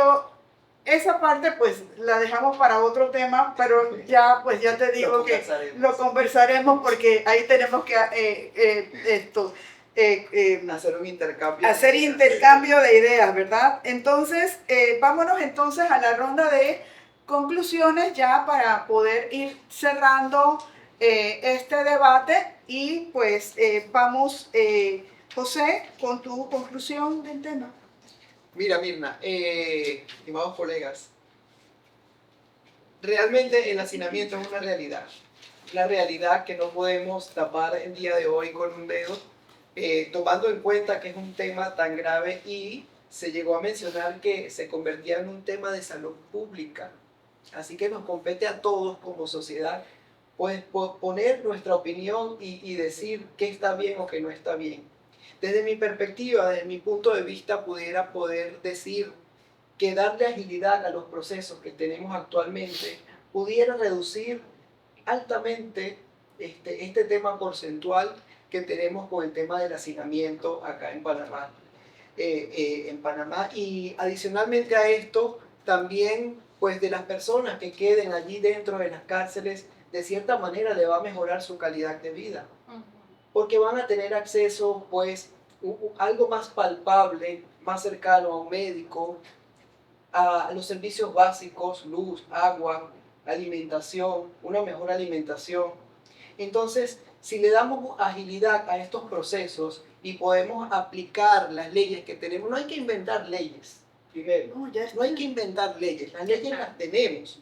Speaker 1: esa parte pues la dejamos para otro tema, pero ya pues ya te digo que lo conversaremos porque ahí tenemos que
Speaker 2: hacer un intercambio.
Speaker 1: Hacer intercambio de ideas, ¿verdad? Entonces, vámonos entonces a la ronda de conclusiones ya para poder ir cerrando este debate y pues vamos, José, con tu conclusión del tema.
Speaker 2: Mira, Mirna, estimados colegas, realmente el hacinamiento es una realidad que no podemos tapar el día de hoy con un dedo, tomando en cuenta que es un tema tan grave y se llegó a mencionar que se convertía en un tema de salud pública. Así que nos compete a todos como sociedad pues, poner nuestra opinión y decir qué está bien o qué no está bien. Desde mi perspectiva, desde mi punto de vista, pudiera poder decir que darle agilidad a los procesos que tenemos actualmente pudiera reducir altamente este tema porcentual que tenemos con el tema del hacinamiento acá en Panamá. Y adicionalmente a esto, también pues de las personas que queden allí dentro de las cárceles, de cierta manera le va a mejorar su calidad de vida. Porque van a tener acceso pues algo más palpable, más cercano a un médico, a los servicios básicos, luz, agua, alimentación, una mejor alimentación. Entonces, si le damos agilidad a estos procesos y podemos aplicar las leyes que tenemos, no hay que inventar leyes, primero. No hay que inventar leyes, las leyes las tenemos,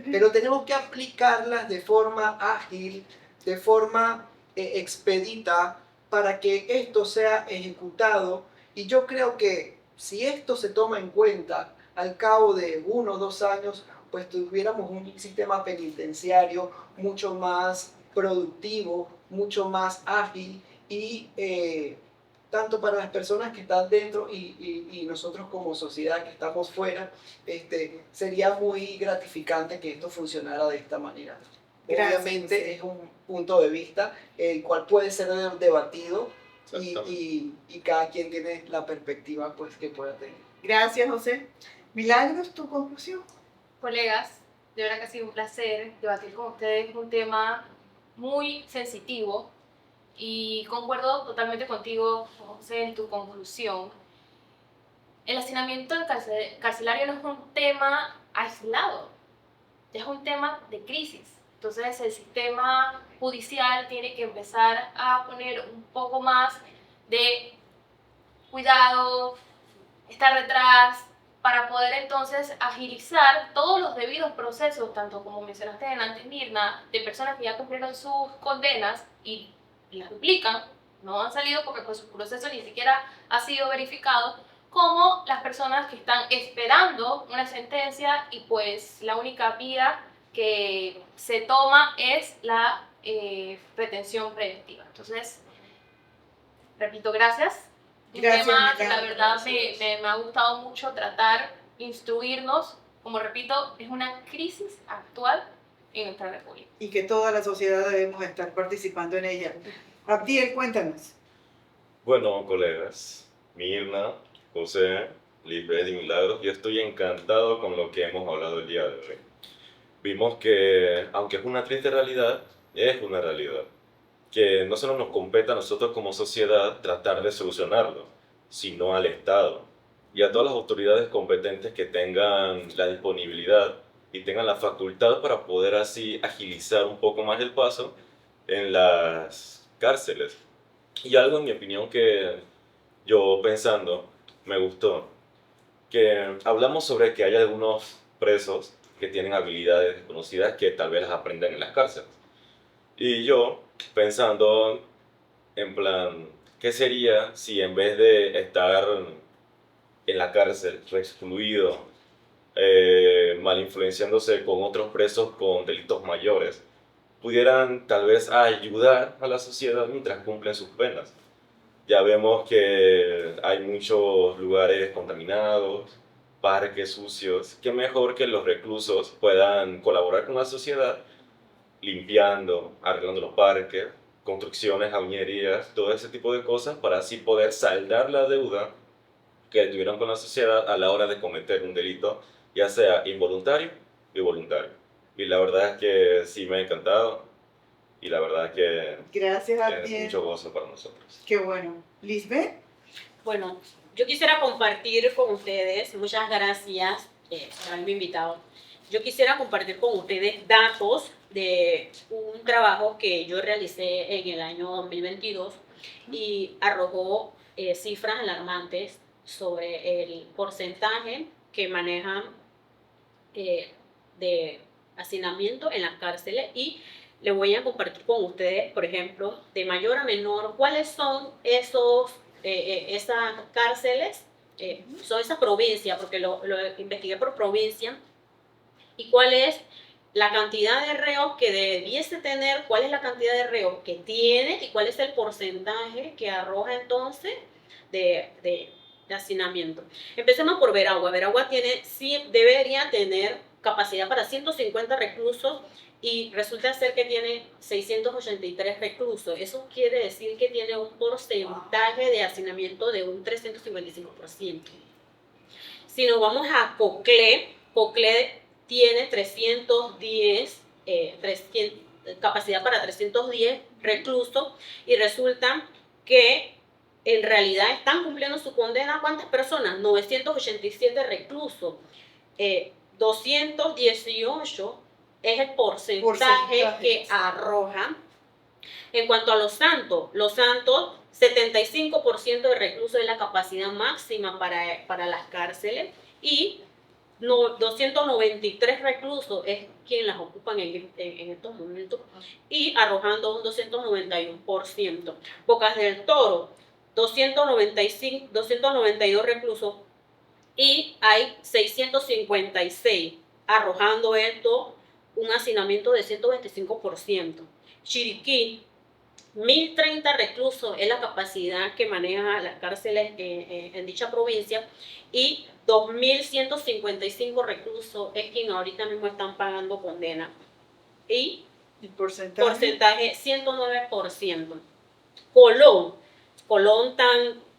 Speaker 2: pero tenemos que aplicarlas de forma ágil, de forma expedita, para que esto sea ejecutado. Y yo creo que si esto se toma en cuenta, al cabo de 1 o 2 años, pues tuviéramos un sistema penitenciario mucho más productivo, mucho más ágil y tanto para las personas que están dentro y nosotros como sociedad que estamos fuera, sería muy gratificante que esto funcionara de esta manera. Gracias. Obviamente es un punto de vista el cual puede ser debatido y cada quien tiene la perspectiva pues, que pueda tener.
Speaker 1: Gracias, José. Milagros, ¿tu conclusión?
Speaker 5: Colegas, De verdad que ha sido un placer debatir con ustedes un tema muy sensitivo y concuerdo totalmente contigo, José, en tu conclusión. El hacinamiento carcelario no es un tema aislado, es un tema de crisis. Entonces el sistema judicial tiene que empezar a poner un poco más de cuidado, estar detrás, para poder entonces agilizar todos los debidos procesos, tanto como mencionaste antes, Mirna, de personas que ya cumplieron sus condenas y las duplican, no han salido porque pues, su proceso ni siquiera ha sido verificado, como las personas que están esperando una sentencia y pues la única vía que se toma es la retención preventiva. Entonces, repito, gracias. Un
Speaker 1: Gracias,
Speaker 5: tema que la
Speaker 1: Milagros.
Speaker 5: verdad me ha gustado mucho tratar, instruirnos. Como repito, es una crisis actual en nuestra república.
Speaker 1: Y que toda la sociedad debemos estar participando en ella. Abdiel, cuéntanos.
Speaker 3: Bueno, colegas, Mirna, José, Lisbeth y Milagros, yo estoy encantado con lo que hemos hablado el día de hoy. Vimos que, aunque es una triste realidad, es una realidad. Que no solo nos compete a nosotros como sociedad tratar de solucionarlo, sino al Estado y a todas las autoridades competentes que tengan la disponibilidad y tengan la facultad para poder así agilizar un poco más el paso en las cárceles. Y algo, en mi opinión, que yo pensando me gustó, que hablamos sobre que hay algunos presos que tienen habilidades desconocidas que tal vez las aprendan en las cárceles. Y yo pensando en plan, ¿qué sería si en vez de estar en la cárcel, excluido, mal influenciándose con otros presos con delitos mayores, pudieran tal vez ayudar a la sociedad mientras cumplen sus penas? Ya vemos que hay muchos lugares contaminados, parques sucios. Qué mejor que los reclusos puedan colaborar con la sociedad limpiando, arreglando los parques, construcciones, jaunerías, todo ese tipo de cosas para así poder saldar la deuda que tuvieron con la sociedad a la hora de cometer un delito, ya sea involuntario y voluntario. Y la verdad es que sí me ha encantado y la verdad es que
Speaker 1: Gracias,
Speaker 3: es
Speaker 1: Abdiel.
Speaker 3: mucho gozo para nosotros.
Speaker 1: Qué bueno. Lisbeth,
Speaker 4: Bueno, yo quisiera compartir con ustedes, muchas gracias por haberme invitado. Yo quisiera compartir con ustedes datos de un trabajo que yo realicé en el año 2022 y arrojó cifras alarmantes sobre el porcentaje que manejan de hacinamiento en las cárceles y les voy a compartir con ustedes, por ejemplo, de mayor a menor, cuáles son esas cárceles, son esas provincias, porque lo investigué por provincia, y cuál es la cantidad de reos que debiese tener, cuál es la cantidad de reos que tiene y cuál es el porcentaje que arroja entonces de hacinamiento. Empecemos por Veragua. Veragua debería tener capacidad para 150 reclusos y resulta ser que tiene 683 reclusos. Eso quiere decir que tiene un porcentaje de hacinamiento de un 355%. Si nos vamos a Coclé, Coclé tiene 310, capacidad para 310 reclusos y resulta que en realidad están cumpliendo su condena. ¿Cuántas personas? 987 reclusos. 218 es el porcentaje que arroja. En cuanto a Los Santos, 75% de reclusos es la capacidad máxima para las cárceles y 293 reclusos es quien las ocupan en estos momentos y arrojando un 291%. Bocas del Toro, 292 reclusos y hay 656, arrojando esto un hacinamiento de 125%. Chiriquí, 1030 reclusos es la capacidad que maneja las cárceles en dicha provincia y 2155 reclusos es quien ahorita mismo están pagando condena. Y
Speaker 1: el porcentaje
Speaker 4: 109%.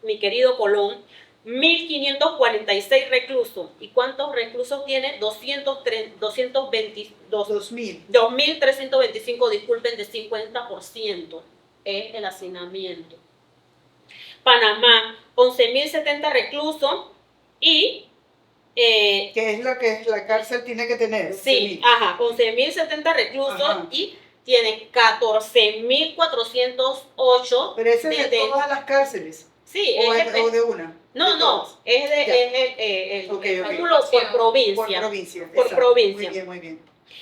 Speaker 4: Mi querido Colón, 1.546 reclusos. ¿Y cuántos reclusos tiene? 2.325, disculpen, de 50% es el hacinamiento. Panamá, 11.070 reclusos y...
Speaker 1: ¿Qué es lo que la cárcel tiene que tener?
Speaker 4: Sí, 11.070 reclusos y tiene 14.408.
Speaker 1: Pero ese es de todas las cárceles.
Speaker 4: Sí,
Speaker 1: o de una.
Speaker 4: No, es el cálculo por provincia. Por provincia.
Speaker 1: Muy bien.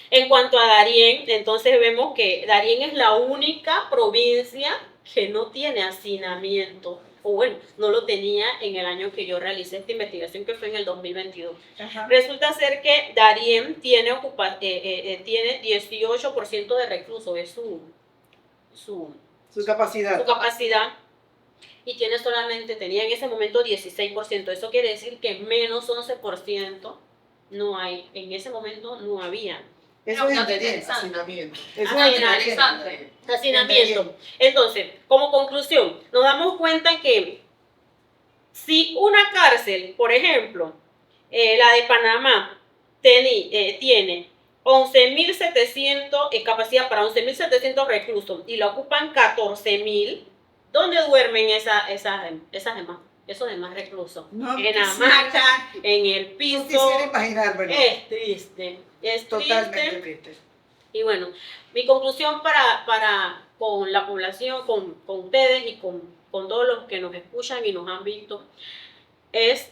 Speaker 4: En cuanto a Darién, entonces vemos que Darién es la única provincia que no tiene hacinamiento. O bueno, no lo tenía en el año que yo realicé esta investigación, que fue en el 2022.
Speaker 1: Ajá.
Speaker 4: Resulta ser que Darién tiene 18% de reclusos, es su capacidad. Y tenía en ese momento 16%. Eso quiere decir que menos 11% no hay. En ese momento no había.
Speaker 1: Eso es
Speaker 2: hacinamiento.
Speaker 4: Hacinamiento. Entonces, como conclusión, nos damos cuenta que si una cárcel, por ejemplo, la de Panamá, tiene 11.700, capacidad para 11.700 reclusos y la ocupan 14.000, ¿dónde duermen esos demás reclusos? En hamaca, en el piso.
Speaker 1: No quisiera imaginármelo.
Speaker 4: Es triste. Es
Speaker 1: totalmente triste.
Speaker 4: Y bueno, mi conclusión con la población, con ustedes y con todos los que nos escuchan y nos han visto, es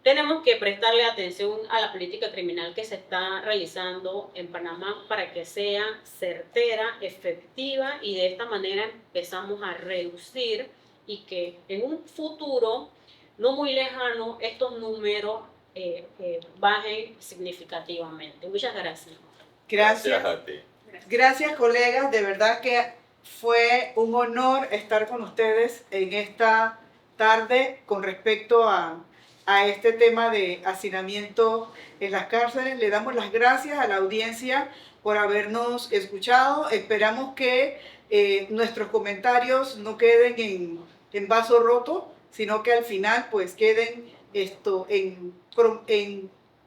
Speaker 4: tenemos que prestarle atención a la política criminal que se está realizando en Panamá para que sea certera, efectiva, y de esta manera empezamos a reducir y que en un futuro no muy lejano estos números bajen significativamente. Muchas gracias.
Speaker 1: Gracias
Speaker 3: a ti.
Speaker 1: Gracias, colegas. De verdad que fue un honor estar con ustedes en esta tarde con respecto a este tema de hacinamiento en las cárceles. Le damos las gracias a la audiencia por habernos escuchado. Esperamos que nuestros comentarios no queden en vaso roto, sino que al final pues queden en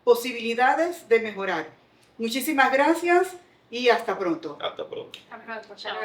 Speaker 1: posibilidades de mejorar. Muchísimas gracias y hasta pronto.
Speaker 3: Hasta pronto.
Speaker 5: Chao.